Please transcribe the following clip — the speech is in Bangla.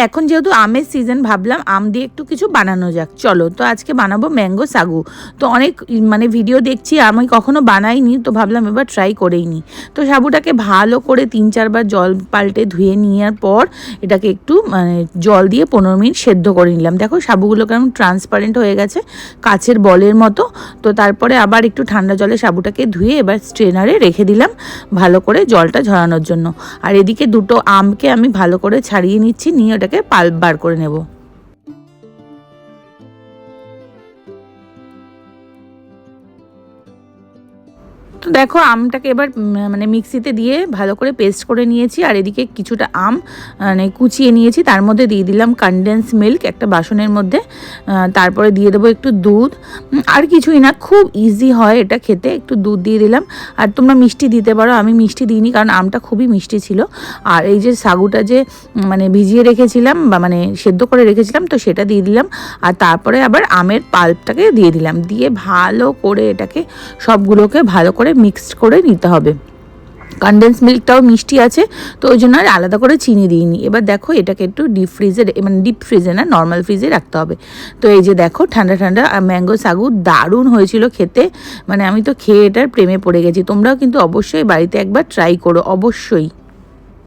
এখন যেহেতু আমের সিজন, ভাবলাম আম দিয়ে একটু কিছু বানানো যাক। চলো, তো আজকে বানাবো ম্যাঙ্গো সাগু। তো অনেক মানে ভিডিও দেখছি, আমি কখনো বানাইনি, তো ভাবলাম এবার ট্রাই করেই নিই। তো সাবুটাকে ভালো করে 3-4 বার জল পাল্টে ধুয়ে নেওয়ার পর এটাকে একটু মানে জল দিয়ে 15 মিনিট সেদ্ধ করে নিলাম। দেখো সাবুগুলো কেমন ট্রান্সপারেন্ট হয়ে গেছে, কাচের বলের মতো। তো তারপরে আবার একটু ঠান্ডা জলে সাবুটাকে ধুয়ে এবার স্ট্রেনারে রেখে দিলাম ভালো করে জলটা ঝরানোর জন্য। আর এদিকে দুটো আমকে আমি ভালো করে ছাড়িয়ে নিচ্ছি, নিয়ে ওটাকে পাল্প বার করে নেব। তো দেখো আমটাকে এবার মানে মিক্সিতে দিয়ে ভালো করে পেস্ট করে নিয়েছি। আর এদিকে কিছুটা আম মানে কুচিয়ে নিয়েছি, তার মধ্যে দিয়ে দিলাম কনডেন্স মিল্ক একটা বাসনের মধ্যে। তারপরে দিয়ে দেবো একটু দুধ, আর কিছুই না, খুব ইজি হয় এটা খেতে। একটু দুধ দিয়ে দিলাম, আর তোমরা মিষ্টি দিতে পারো, আমি মিষ্টি দিইনি কারণ আমটা খুবই মিষ্টি ছিল। আর এই যে সাগুটা যে মানে ভিজিয়ে রেখেছিলাম বা মানে সেদ্ধ করে রেখেছিলাম, তো সেটা দিয়ে দিলাম। আর তারপরে আবার আমের পাল্পটাকে দিয়ে দিলাম, দিয়ে ভালো করে এটাকে সবগুলোকে ভালো করে মিক্সড করে নিতে হবে। কনডেন্স মিল্কটাও মিষ্টি আছে, তো ওই জন্য আর আলাদা করে চিনি দিইনি। এবার দেখো এটাকে একটু ডিপ ফ্রিজে, মানে ডিপ ফ্রিজে না, নর্মাল ফ্রিজে রাখতে হবে। তো এই যে দেখো ঠান্ডা ঠান্ডা ম্যাঙ্গো সাগু দারুণ হয়েছিল খেতে, মানে আমি তো খেয়ে এটার প্রেমে পড়ে গেছি। তোমরাও কিন্তু অবশ্যই বাড়িতে একবার ট্রাই করো, অবশ্যই।